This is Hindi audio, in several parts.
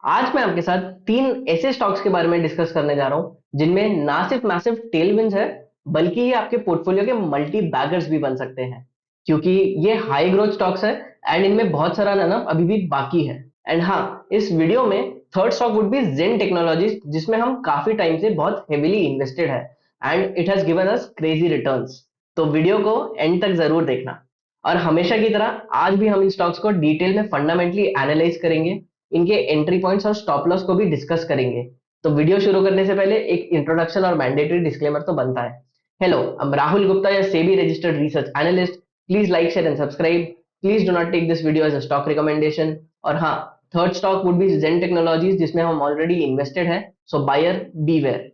आज मैं आपके साथ तीन ऐसे स्टॉक्स के बारे में डिस्कस करने जा रहा हूं जिनमें ना सिर्फ मैसिव टेलविंड्स है, बल्कि ये आपके पोर्टफोलियो के मल्टी बैगर्स भी बन सकते हैं, क्योंकि ये हाई ग्रोथ स्टॉक्स है एंड इनमें बहुत सारा रनअप अभी भी बाकी है। एंड हाँ, इस वीडियो में third stock would be Zen Technologies, जिसमें हम काफी टाइम से बहुत हेविली इन्वेस्टेड है and it has given us crazy returns. तो वीडियो को एंड तक जरूर देखना। और हमेशा की तरह आज भी हम इन स्टॉक्स को डिटेल में फंडामेंटली एनालाइज करेंगे, इनके एंट्री पॉइंट्स और स्टॉप लॉस को भी डिस्कस करेंगे। तो वीडियो शुरू करने से पहले एक इंट्रोडक्शन और मैंडेटरी डिस्क्लेमर तो बनता है। Hello, I am Rahul Gupta, या SEBI registered research analyst. Please like, share and subscribe. Please do not take this video as a stock recommendation. और हाँ, third stock would be Zen Technologies, जिसमें हम ऑलरेडी इन्वेस्टेड है, सो बायर बीवेयर।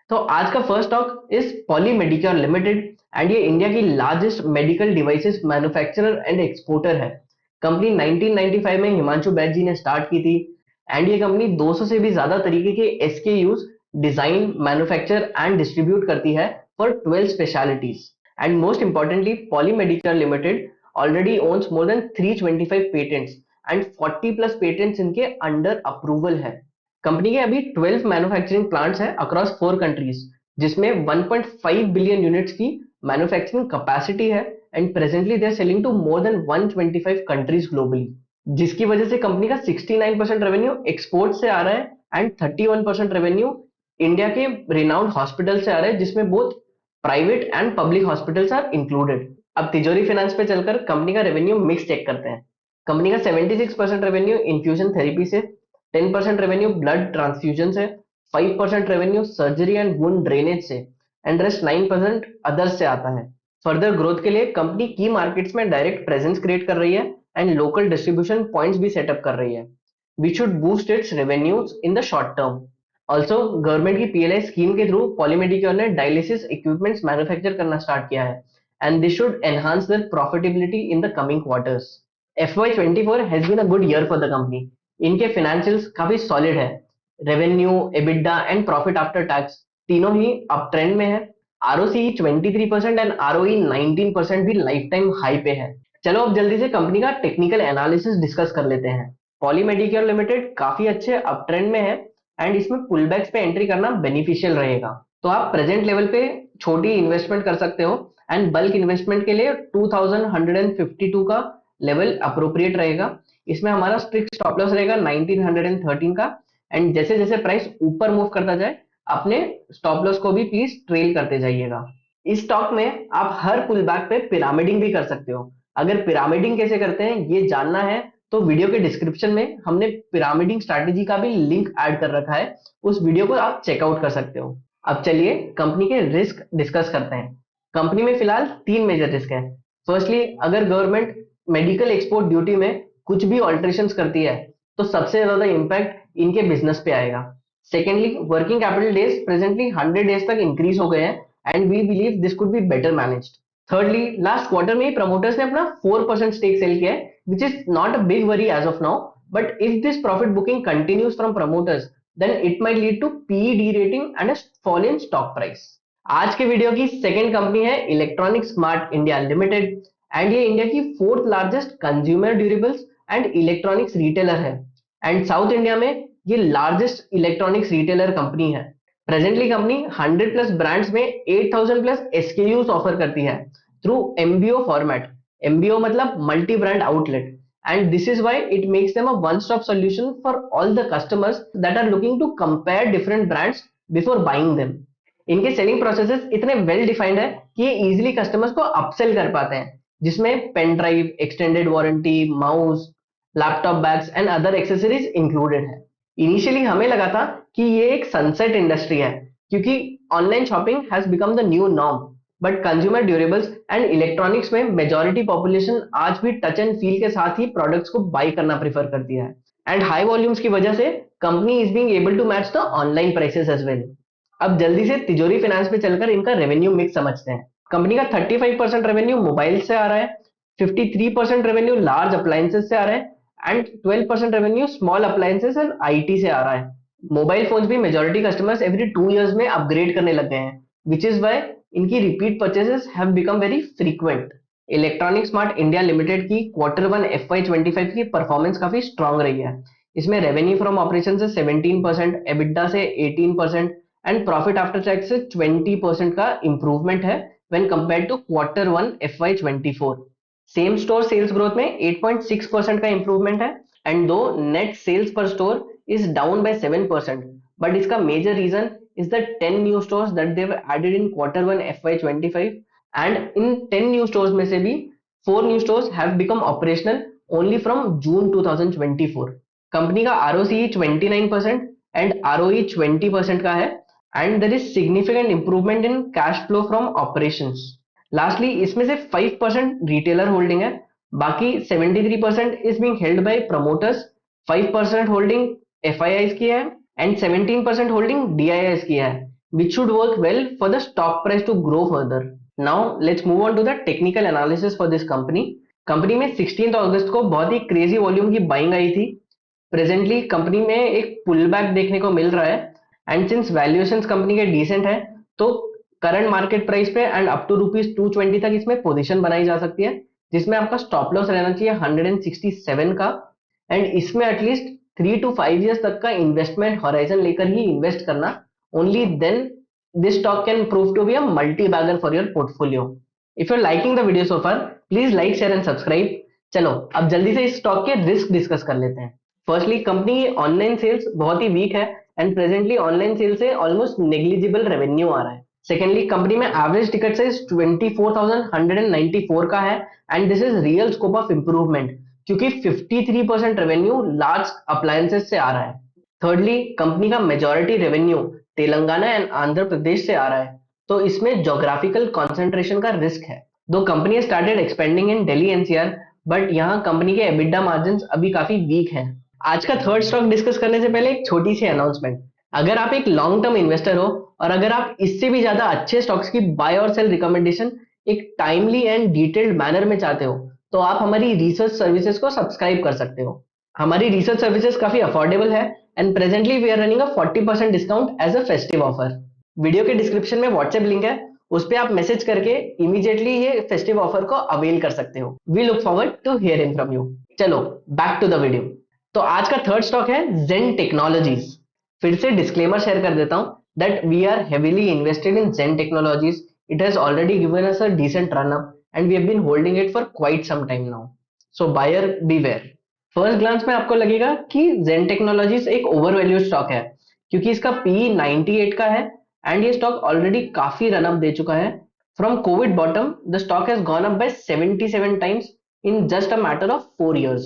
तो आज का first stock is Poly Medicure limited and ये इंडिया की largest medical devices manufacturer and exporter है। कंपनी 1995 में हिमांशु बैज जी ने स्टार्ट की थी एंड ये कंपनी 200 से भी ज्यादा तरीके के SKUs design, manufacture and distribute करती है for 12 specialities. And most importantly, Poly Medicure limited already owns more than 325 patents and 40 plus patents इनके अंडर अप्रूवल है। कंपनी के अभी 12 मैन्युफैक्चरिंग प्लांट्स हैं अक्रॉस 4 कंट्रीज, जिसमें 1.5 बिलियन यूनिट्स की मैन्युफैक्चरिंग कैपेसिटी है and presently they are selling to more than 125 countries globally, जिसकी वजह से कंपनी का 69% रेवेन्यू एक्सपोर्ट से आ रहा है एंड 31% रेवेन्यू इंडिया के रिनाउंड हॉस्पिटल से आ रहा है, जिसमें both private and public hospitals are included. अब तिजोरी फाइनेंस पे चलकर कंपनी का रेवेन्यू मिक्स चेक करते हैं। कंपनी का 76% रेवेन्यू इन्फ्यूजन थेरेपी से, 10% रेवेन्यू ब्लड ट्रांसफ्यूजन से, 5% revenue surgery and wound drainage से एंड रेस्ट 9% अदर्स से आता है। फर्दर ग्रोथ के लिए कंपनी की मार्केट्स में डायरेक्ट प्रेजेंस क्रिएट कर रही है एंड लोकल डिस्ट्रीब्यूशन पॉइंट्स भी सेटअप कर रही है, which should boost its revenues in the short term. Also government की पीएलआई स्कीम के थ्रू पॉलीमेडिक्योर ने डायलिसिस इक्विपमेंट्स मैन्युफैक्चर करना स्टार्ट किया है and this should enhance their profitability in the coming quarters. FY24 has been a good year for the company. इनके फाइनेंशियल्स काफी सॉलिड है। Revenue, EBITDA and profit after tax तीनों ही अप ट्रेंड में है। आरओसी 23% एंड आरओई 19% भी लाइफ टाइम हाई पे है। चलो अब जल्दी से कंपनी का टेक्निकल एनालिसिस डिस्कस कर लेते हैं। पॉली मेडिक्योर लिमिटेड काफी अच्छे अप ट्रेंड में है एंड इसमें पुलबैक्स पे एंट्री करना बेनिफिशियल रहेगा। तो आप प्रेजेंट लेवल पे छोटी इन्वेस्टमेंट कर सकते हो एंड बल्क इन्वेस्टमेंट के लिए 2152 का लेवल अप्रोप्रिएट रहेगा। इसमें हमारा स्ट्रिक्ट स्टॉप लॉस रहेगा 1913 का एंड जैसे जैसे प्राइस ऊपर मूव करता जाए, अपने स्टॉप लॉस को भी प्लीज ट्रेल करते जाइएगा। इस स्टॉक में आप हर पुल बैक पे पिरामिडिंग भी कर सकते हो। अगर पिरामिडिंग कैसे करते हैं ये जानना है, तो वीडियो के डिस्क्रिप्शन में हमने पिरामिडिंग स्ट्रैटेजी का भी लिंक ऐड कर रखा है, उस वीडियो को आप चेकआउट कर सकते हो। अब चलिए कंपनी के रिस्क डिस्कस करते हैं। कंपनी में फिलहाल तीन मेजर रिस्क है। फर्स्टली, अगर गवर्नमेंट मेडिकल एक्सपोर्ट ड्यूटी में कुछ भी ऑल्ट्रेशन करती है तो सबसे ज्यादा इंपैक्ट इनके बिजनेस पे आएगा। Secondly, working capital days presently 100 days तक इंक्रीज हो गए हैं and we believe this could be better managed. Thirdly, last quarter में ही प्रमोटर्स ने अपना 4% स्टेक सेल किया है, which is not a big worry as of now, but if this profit booking continues from promoters then it might lead to PE de rating and a fall in stock price. आज के वीडियो की सेकेंड कंपनी है electronic smart India limited and ये इंडिया की fourth largest consumer durables and electronics retailer है एंड साउथ इंडिया में ये लार्जेस्ट इलेक्ट्रॉनिक्स रिटेलर कंपनी है। प्रेजेंटली कंपनी 100 प्लस ब्रांड्स में 8000 प्लस एसकेयूज ऑफर करती है थ्रू एमबीओ फॉर्मेट। एमबीओ मतलब multi brand outlet, and this is why it makes them a one stop solution for all the customers that are looking to compare different brands before buying them। इनके सेलिंग प्रोसेसेस इतने वेल डिफाइंड है कि ये इजीली कस्टमर्स को अपसेल कर पाते हैं, जिसमें pen drive, extended warranty, mouse, laptop bags and other accessories included है। इनिशियली हमें लगा था कि ये एक सनसेट इंडस्ट्री है, क्योंकि online shopping has become the new norm, but consumer durables and electronics में मेजॉरिटी पॉपुलेशन आज भी टच एंड फील के साथ ही प्रोडक्ट्स को बाई करना प्रेफर करती है एंड हाई वॉल्यूम्स की वजह से company is being able to match the online prices as well. अब जल्दी से तिजोरी फाइनेंस पे चलकर इनका रेवेन्यू मिक्स समझते हैं। कंपनी का 35% रेवेन्यू मोबाइल से आ रहा है, 53% रेवेन्यू लार्ज अप्लायंसेस से आ रहा है and 12% revenue small appliances and IT से आ रहा है। मोबाइल फोन्स भी मेजॉरिटी कस्टमर्स एवरी 2 इयर्स में अपग्रेड करने लग गए हैं, विच इज वाई इनकी repeat purchases have become very frequent. Electronic smart India limited की Q1 FY25 की परफॉर्मेंस काफी स्ट्रांग रही है। इसमें रेवेन्यू फ्रॉम ऑपरेशन से 17%, एबिटा से 18% एंड प्रॉफिट आफ्टर टैक्स से 20% का इंप्रूवमेंट है when compare to Q1 FY24। Same store sales growth में 8.6% का इंप्रूवमेंट है एंड दो नेट सेल्स पर store is down by 7%, but इसका major reason is the 10 new stores that they've added in Q1 FY25, and in 10 new stores में से भी 4 new stores have become operational only from June 2024। Company का ROCE 29% and ROE 20% का है and there is significant improvement in cash flow from operations। Lastly, इसमें से 5% retailer holding है, बाकी 73% is being held by promoters, 5% holding FIIs की है and 17% holding DIIs की है, which should work well for the stock price to grow further। Now let's move on to the technical analysis for this company। Company में 16 अगस्त को बहुत ही क्रेजी वॉल्यूम की बाइंग आई थी। प्रेजेंटली कंपनी में एक पुल बैक देखने को मिल रहा है एंड सिंस वैल्यूएशंस कंपनी के डिसेंट है तो करंट मार्केट प्राइस पे एंड अप टू ₹220 तक इसमें पोजीशन बनाई जा सकती है, जिसमें आपका स्टॉप लॉस रहना चाहिए 167 का एंड इसमें एटलीस्ट 3 to 5 years तक का इन्वेस्टमेंट हॉराइजन लेकर ही इन्वेस्ट करना। Only then this stock can prove to be a multi bagger for your portfolio. If you liking the video so far, please like share and subscribe. चलो अब जल्दी से इस स्टॉक के रिस्क डिस्कस कर लेते हैं। फर्स्टली कंपनी की ऑनलाइन सेल्स बहुत ही वीक है एंड प्रेजेंटली ऑनलाइन सेल्स से ऑलमोस्ट नेग्लिजिबल रेवेन्यू आ रहा है। सेकेंडली कंपनी में एवरेज टिकट साइज 24,194 का है and this is real scope of improvement क्योंकि 53% रेवेन्यू लार्ज अप्लायंसेस से आ रहा है। थर्डली कंपनी का majority revenue Telangana and Andhra Pradesh से आ रहा है, तो इसमें जोग्राफिकल कॉन्सेंट्रेशन का रिस्क है। दो company started expanding in Delhi NCR, but यहाँ कंपनी के एबिटा मार्जिन अभी काफी वीक हैं। आज का थर्ड स्टॉक डिस्कस करने से पहले एक छोटी सी अनाउंसमेंट। अगर आप एक लॉन्ग टर्म इन्वेस्टर हो और अगर आप इससे भी ज्यादा अच्छे स्टॉक्स की बाय और सेल रिकमेंडेशन एक टाइमली एंड डिटेल्ड मैनर में चाहते हो तो आप हमारी रिसर्च सर्विसेज को सब्सक्राइब कर सकते हो। हमारी रिसर्च सर्विसेज काफी अफोर्डेबल है and presently we are running a 40% discount as a festive offer. Video के डिस्क्रिप्शन में व्हाट्सएप लिंक है, उस पर आप मैसेज करके इमीडिएटली ये फेस्टिव ऑफर को अवेल कर सकते हो। We look forward to hearing from you. चलो बैक टू द वीडियो। तो आज का थर्ड स्टॉक है जेन टेक्नोलॉजीज। फिर से डिस्क्लेमर शेयर कर देता हूं that we are heavily invested in Zen Technologies. It has already given us a decent run up and we have been holding it for quite some time now, so buyer beware। First glance में आपको लगेगा कि जेन टेक्नोलॉजीज एक ओवरवैल्यूड स्टॉक है क्योंकि इसका पी 98 का है एंड ये स्टॉक ऑलरेडी काफी रन अप दे चुका है। From COVID bottom the stock has gone up by 77 times in just a matter of 4 years।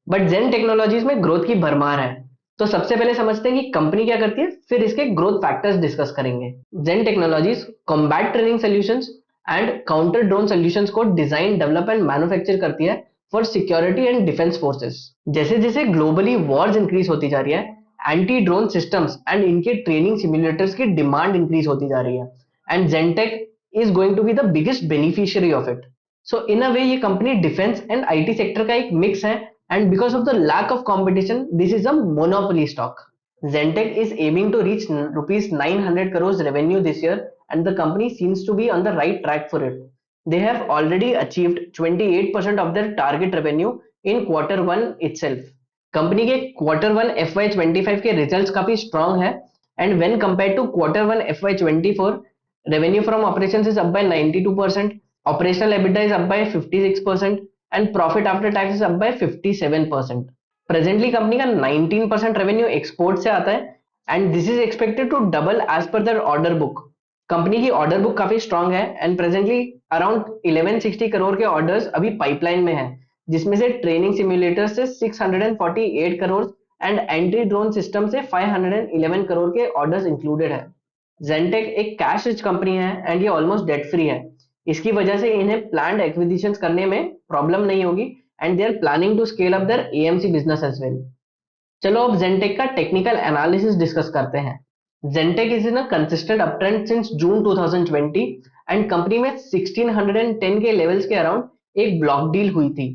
But Zen Technologies में ग्रोथ की भरमार है, तो सबसे पहले समझते हैं कि कंपनी क्या करती है, फिर इसके ग्रोथ फैक्टर्स डिस्कस करेंगे। Zen Technologies combat training solutions and counter drone solutions को डिजाइन, डेवलप एंड मैन्युफैक्चर करती है for security and defence forces. जैसे जैसे ग्लोबली वॉर्स इंक्रीज होती जा रही है, एंटी ड्रोन सिस्टम्स एंड इनके ट्रेनिंग सिमुलेटर्स की डिमांड इंक्रीज होती जा रही है and Zentech is going to be the biggest beneficiary of it. So in a way ये company defence and IT sector का एक मिक्स है and because of the lack of competition this is a monopoly stock। Zentek is aiming to reach rupees 900 crores revenue this year and the company seems to be on the right track for it। They have already achieved 28% of their target revenue in Q1 itself। Company के Q1 FY25 के रिजल्ट्स काफी स्ट्रांग है and when compared to Q1 FY24 revenue from operations is up by 92%, operational EBITDA is up by 56% and profit after tax is up by 57%। Presently company का 19% रेवेन्यू एक्सपोर्ट से आता है and this is expected to double as per their order book. Company की ऑर्डर बुक काफी स्ट्रांग है एंड प्रेजेंटली अराउंड 1160 करोड़ के ऑर्डर्स अभी पाइपलाइन में है, जिसमें से ट्रेनिंग सिमुलेटर से 648 crore and entry drone system से 511 करोड़ के ऑर्डर्स इंक्लूडेड है। जेनटेक एक कैश रिच कंपनी है एंड ये ऑलमोस्ट डेट फ्री है, इसकी वजह से इन्हें प्लान्ड एक्विजिशंस करने में प्रॉब्लम नहीं होगी and they are planning to scale up their AMC business as well. चलो अब जेनटेक का टेक्निकल एनालिसिस डिस्कस करते हैं। Zentech is in a consistent uptrend since June 2020 and company में 1610 के लेवल्स के अराउंड एक ब्लॉक डील हुई थी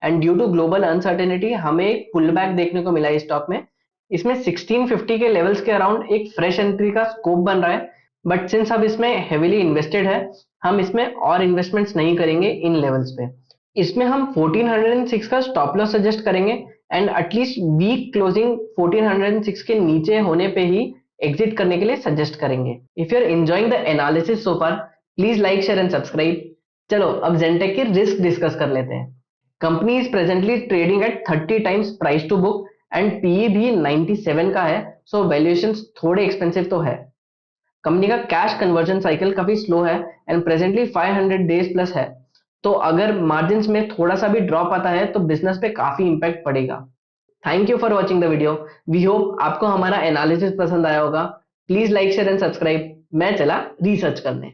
and due to global uncertainty हमें एक पुल बैक देखने को मिला इस स्टॉक में। इसमें 1650 के लेवल्स के अराउंड एक फ्रेश एंट्री का स्कोप बन रहा है बट सिंस अब इसमें हेविली इन्वेस्टेड है, हम इसमें और इन्वेस्टमेंट्स नहीं करेंगे इन लेवल्स पे। इसमें हम 1406 का स्टॉप लॉस सजेस्ट करेंगे एंड एटलीस्ट वीक क्लोजिंग 1406 के नीचे होने पे ही एग्जिट करने के लिए सजेस्ट करेंगे। If you are enjoying the analysis so far, please like share and subscribe. चलो अब जेंटेक के रिस्क डिस्कस कर लेते हैं। Company is presently trading at 30 times price to book and PE भी 97 का है, सो वैल्यूएशन थोड़े एक्सपेंसिव तो है। कंपनी का कैश कन्वर्जन साइकिल काफी स्लो है एंड प्रेजेंटली 500 डेज प्लस है, तो अगर मार्जिन में थोड़ा सा भी ड्रॉप आता है तो बिजनेस पे काफी इंपैक्ट पड़ेगा। Thank you for watching the video. We hope आपको हमारा एनालिसिस पसंद आया होगा। Please like share and subscribe. मैं चला रिसर्च करने।